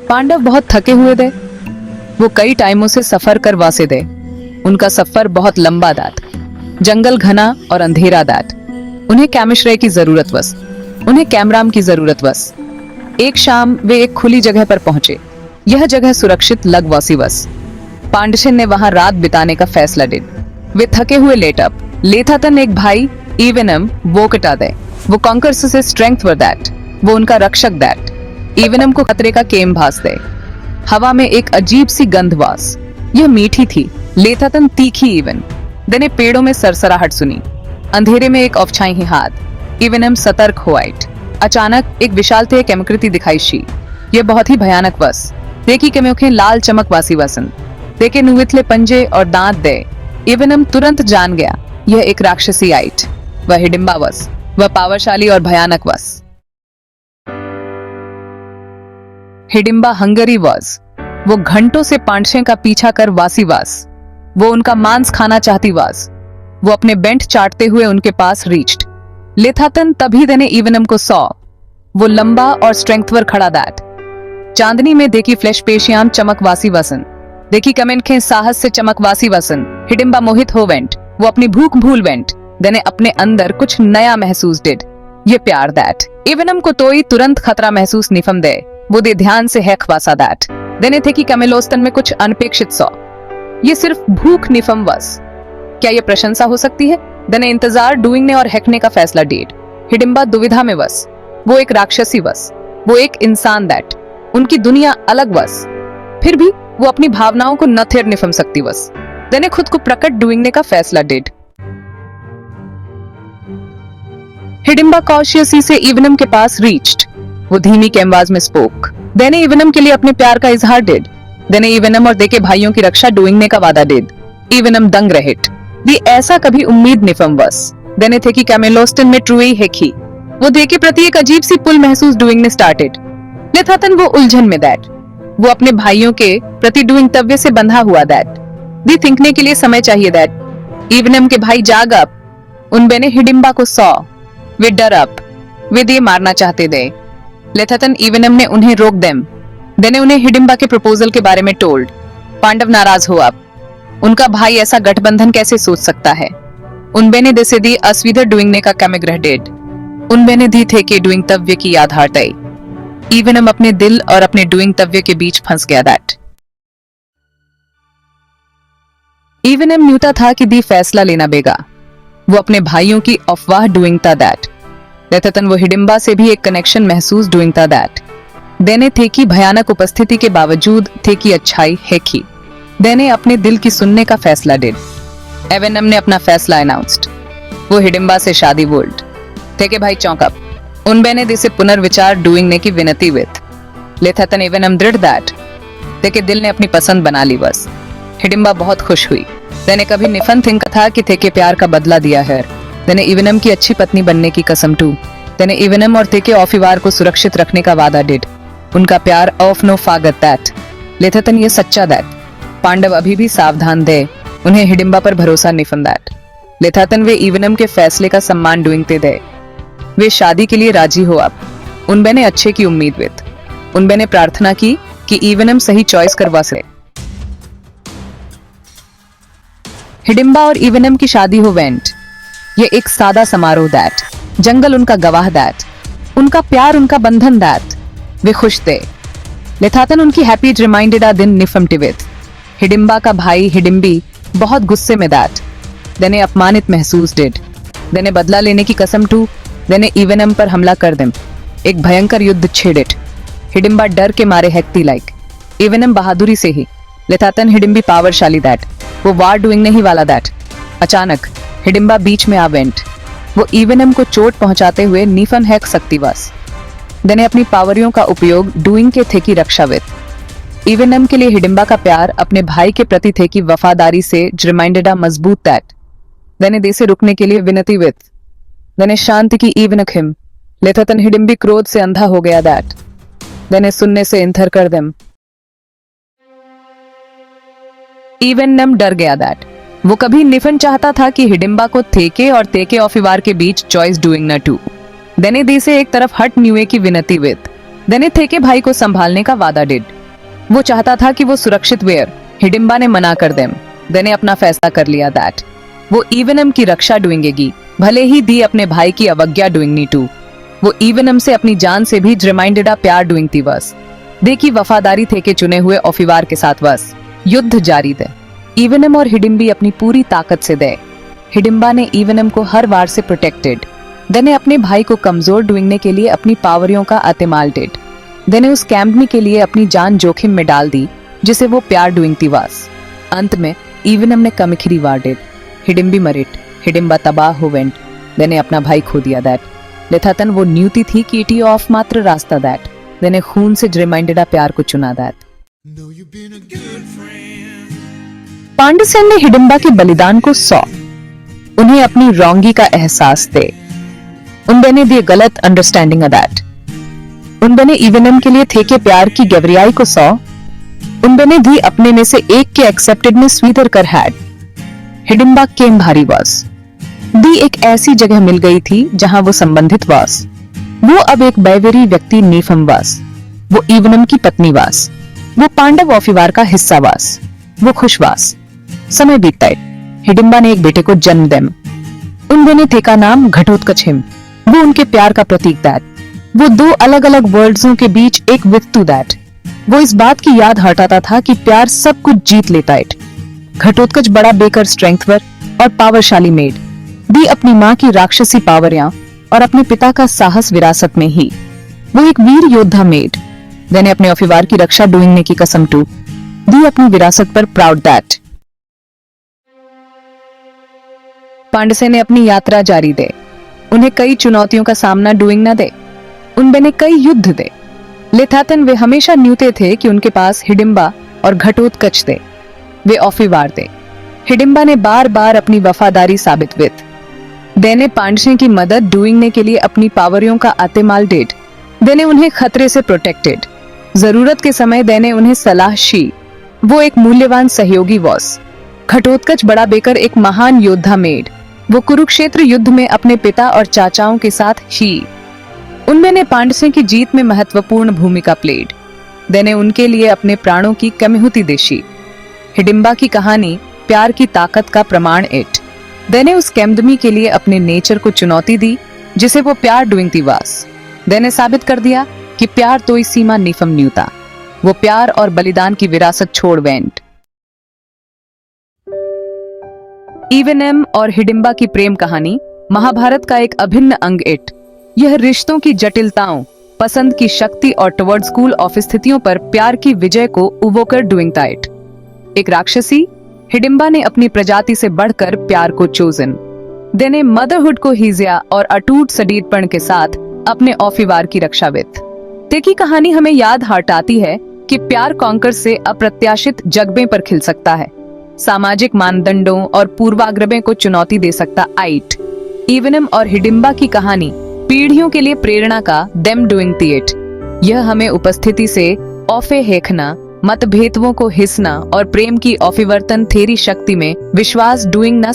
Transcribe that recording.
पांडव बहुत थके हुए थे। वो कई टाइमों से सफर कर वासे थे। उनका सफर बहुत लंबा दात, जंगल घना और अंधेरा दात। उन्हें कैमिश्रे की जरूरत बस, उन्हें कैमराम की जरूरत बस। एक शाम वे एक खुली जगह पर पहुंचे। यह जगह सुरक्षित लगवासी बस। पांडशन ने वहां रात बिताने का फैसला लिया। वे थके हुए लेटअप लेथातन एक भाई इवेनम वो कटा दे। वो कॉन्कर्स से स्ट्रेंथ वर दैट, वो उनका रक्षक दैट। इवेनम को खतरे का केम भास दे। हवा में एक अजीब सी गंधवास, यह मीठी थी, लेथातन तीखी। इवन दने पेड़ों में सरसराहट सुनी। अंधेरे में एक औपछाई हाथ। इवेनम सतर्क हो आइट। अचानक एक विशाल थे केमकृति दिखाई शी। यह बहुत ही भयानक वस। देखी के मुखे लाल चमक वासी वसन, देखे नुविथले पंजे और दांत दे। इवेनम तुरंत जान गया यह एक राक्षसी आइट। वह हिडिंबा वस, वह पावरशाली और भयानक वस। हिडिंबा हंगरी वॉज, वो घंटों से पांडशे का पीछा कर वासी वास। वो उनका मांस खाना चाहती वास। वो अपने बेंट चाटते हुए उनके पास रीच्ड। लेथातन तभी देने इवेनम को सौ। वो लंबा और स्ट्रेंथवर खड़ा दैट। चांदनी में देखी फ्लैश पेशियाम चमकवासी वसन, देखी कमेंट खे साहस से चमकवासी वसन। हिडिंबा मोहित हो वेंट, वो अपनी भूख भूल वेंट। देने अपने अंदर कुछ नया महसूस डिड, ये प्यार दैट। इवेनम को तोई तुरंत खतरा महसूस निफम दे। वो दे ध्यान से है खवासा दैट। देने थे कि कमेलोस्तन में कुछ अनपेक्षित सौ। ये सिर्फ भूख निफम वस। क्या ये प्रशंसा हो सकती है? देने इंतजार डूइंग ने और हैकने का फैसला डेड। हिडिंबा दुविधा में वस। वो एक राक्षसी वस, वो एक इंसान दैट। उनकी दुनिया अलग वस। फिर भी वो अपनी भावनाओं को न थेर निफम सकती वस। देने खुद को प्रकट डूइंग ने का फैसला डेड। हिडिंबा कॉशियसली से इवेनम के पास रीच्ड। वो धीमी कैमवाज में स्पोक। देने इवेनम के लिए अपने प्यार का इजहार डेड। देने इवेनम और देके भाइयों की रक्षा डूइंग ने का वादा डेड। इवेनम दंग रहेट। दी ऐसा कभी उम्मीद निफम वस। देने थे कि कैमेलोस्टन में ट्रूई है की। वो देके प्रति एक अजीब सी पुल महसूस डूइंग ने स्टार्टेड। लेथातन वो उलझन में दैट। वो अपने भाइयों के प्रति डूइंग तव्य से बंधा हुआ दैट। दी थिंकने के लिए समय चाहिए दैट। इवेनम के भाई जाग अप। उन बेने हिडिंबा को सौ। वे डर अप, वे दे मारना चाहते दे। लेथातन इवेनम ने उन्हें रोक देम। देने उन्हें हिडिंबा के प्रपोजल के बारे में टोल्ड। पांडव नाराज हो अब। उनका भाई ऐसा गठबंधन कैसे सोच सकता है? उनबे ने देसे दी अस्वीधर डूइंग ने का कैमेग्रह डेड। उनबे ने दी थे कि डूइंग तव्य की याद हारतई। इवेनम अपने दिल और अपने डूइंग तव्य के बीच फंस गया दैट। इवेनम न्यूता था कि दी फैसला लेना बेगा। वो अपने भाइयों की अफवाह डूइंग था दैट। लेथातन वो हिडिंबा से भी एक कनेक्शन महसूस डूइंग था दैट। देने थे कि भयानक उपस्थिति के बावजूद थे कि अच्छाई है की। देने अपने दिल की सुनने का फैसला डिड। इवेनम ने अपना फैसला अनाउंस्ड। वो हिडिंबा से शादी बोल्ड थे के भाई चौंकअप। उनबे ने दिसे पुनर्विचार डूइंग ने की विनती विथ। लेथातन इवेनम दृढ़ दैट। देखे दिल ने अपनी पसंद बना ली बस। हिडिंबा बहुत खुश हुई। देने कभी निफन थिंक था कि थे के प्यार का बदला दिया है। देने इवेनम की अच्छी पत्नी बनने की कसम टू। देने इवेनम और थे के ऑफिवार को सुरक्षित रखने का वादा डिड। उनका प्यार ऑफ नो फागत दैट। लेथातन ये सच्चा दैट। पांडव अभी भी सावधान दे। उन्हें हिडिंबा पर भरोसा निफन दैट। लेथातन वे इवेनम के फैसले का सम्मान डूइंग ते दे। वे शादी के लिए राजी हो अब। उनबे ने अच्छे की उम्मीद विथ। उनबे ने प्रार्थना की कि इवेनम सही चॉइस करवा सके। हिडिंबा और इवेनम की शादी हो वेंट। ये एक सादा समारोह दैट। जंगल उनका गवाह दैट। उनका प्यार उनका बंधन दैट। वे खुश थे। लेथातन उनकी हैप्पी रिमाइंडेड आ दिन निफम टिविथ। हिडिंबा का भाई हिडिंबी बहुत गुस्से में दैट। देने अपमानित महसूस डिड। देने बदला लेने की कसम टू। देने इवेनम पर हमला कर देम। एक भयंकर युद्ध छेड़ेट। हिडिंबा डर के मारे हैकती लाइक। इवेनम बहादुरी से ही। लेथातन हिडिंबी पावरशाली दैट। वो वार डूइंग नहीं वाला दैट। अचानक हिडिंबा बीच में आ वेंट। वो इवेनम को चोट पहुंचाते हुए नीफन हैक सकतीवास। देने अपनी पावरियों का उपयोग डूइंग के थे की रक्षा विथ। इवेनम के लिए हिडिंबा का प्यार अपने भाई के प्रति थे की वफादारी से रिमाइंडेड मजबूत दैट। देने दे से रुकने के लिए विनती विथ। देने शांति की इवेनक हिम। लेथातन हिडिंबी क्रोध से अंधा हो गया दैट। देने सुनने से इंथर कर देम। इवेनम डर गया दैट। वो कभी निफन चाहता था कि हिडिंबा को थेके और तेके ऑफिवार के बीच चॉइस डूइंग न टू। देने दी से एक तरफ हट न्यूए की विनती विद। देने थेके भाई को संभालने का वादा डिड। वो चाहता था कि वो सुरक्षित वेयर। हिडिंबा ने मना कर देम। देने अपना फैसला कर लिया दैट वो इवेनम की रक्षा डूंगेगी, भले ही दी अपने भाई की अवज्ञा डूंगनी टू। वो इवेनम से अपनी जान से भी रिमाइंडेड प्यार डूंग थी बस। दे की वफादारी थे के चुने हुए ऑफिवार के साथ बस युद्ध जारी दे। इवेनम और हिडिंबी अपनी पूरी ताकत से दे। हिडिंबा ने इवेनम को हर वार से प्रोटेक्टेड। देने अपने भाई को कमजोर डूंगने के लिए अपनी पावरियों का अतिमाल डिड। देने उस कैम्पमी के लिए अपनी जान जोखिम में डाल दी जिसे वो प्यार डूइंग थी वास। अंत में इवेनम ने कमिखरी वार्डेड। हिडिंबी मरिट। हिडिंबा तबाह हो वेंट। देने अपना भाई खो दिया दैट। लेथातन वो न्यूति थी कीटी ऑफ मात्र रास्ता दैट। देने खून से रिमाइंडेड प्यार को चुना दैट। पांडुसेन ने हिडिंबा के बलिदान को उन्हें अपनी रोंगी का एहसास दे। उनने दी गलत अंडरस्टैंडिंग दैट। उनने इवेनम के लिए थे के प्यार की गवरियाई को उनने दी अपने में से एक के एक्सेप्टेड में स्वीटर कर हैड। हिडिंबा केम भारी वास। दी एक ऐसी जगह मिल गई थी जहां वो संबंधित वास। वो अब एक बैवेरी व्यक्ति नीफम वास। वो इवेनम की पत्नी वास। वो पांडव ऑफिवार का हिस्सा वास। वो खुशवास। समय बीतता है। हिडिंबा ने एक बेटे को जन्म देम। उनने थे का नाम घटोत्कच। वो उनके प्यार का प्रतीक दैट। वो दो अलग अलग वर्ल्ड्सों के बीच एक वित्तु दैट। वो इस बात की याद हटाता था कि प्यार सब कुछ जीत लेता है। घटोत्कच बड़ा बेकर स्ट्रेंथवर और पावरशाली मेड। दी अपनी माँ की राक्षसी पावरियां और अपने पिता का साहस विरासत में ही। वो एक वीर योद्धा मेड। देने अपने ऑफिवार की रक्षा डूंगने की कसम टू। दी अपनी विरासत पर प्राउड दैट। पांडुसेन ने अपनी यात्रा जारी दे। उन्हें कई चुनौतियों का सामना डूइंग न दे। उनने कई युद्ध दे। लेथातन वे हमेशा न्यूते थे कि उनके पास हिडिंबा और घटोत्कच थे। वे ऑफिवार थे। हिडिंबा ने बार बार अपनी वफादारी साबित वित। देने पांडुसेन की मदद डूइंगने के लिए अपनी पावरियों का अतिमाल डेड। देने उन्हें खतरे से प्रोटेक्टेड। जरूरत के समय देने उन्हें सलाह शी। वो एक मूल्यवान सहयोगी वॉस। घटोत्कच बड़ा बेकर एक महान योद्धा मेड। वो कुरुक्षेत्र युद्ध में अपने पिता और चाचाओं के साथ ही। उनने पांडुसेन की जीत में महत्वपूर्ण भूमिका प्लेड। देने उनके लिए अपने प्राणों की कमिहुति देशी। हिडिंबा की कहानी प्यार की ताकत का प्रमाण इट। देने उस कैम्दमी के लिए अपने नेचर को चुनौती दी जिसे वो प्यार डूइंग थी वास। देने साबित कर दिया कि प्यार तो इस सीमा निफम न्यूता। वो प्यार और बलिदान की विरासत छोड़ वेंट। इवेनम और हिडिंबा की प्रेम कहानी महाभारत का एक अभिन्न अंग इट। यह रिश्तों की जटिलताओं, पसंद की शक्ति और टुवर्ड स्कूल ऑफ स्थितियों पर प्यार की विजय को उवोकर डूइंग था इट। एक राक्षसी हिडिंबा ने अपनी प्रजाति से बढ़कर प्यार को चोजन। देने मदरहुड को हीजिया और अटूट सडीरपण के साथ अपने ऑफिवार की रक्षा विथ। देखी कहानी हमें याद हटाती है कि प्यार कॉन्कर से अप्रत्याशित जज्बे पर खिल सकता है, सामाजिक मानदंडों और पूर्वाग्रहों को चुनौती दे सकता आइट। इवेनम और हिडिंबा की कहानी पीढ़ियों के लिए प्रेरणा का देम डूइंग थिएट। यह हमें उपस्थिति से ऑफे हेखना, मतभेदों को हिसना और प्रेम की ऑफिवर्तन थेरी शक्ति में विश्वास डूइंग न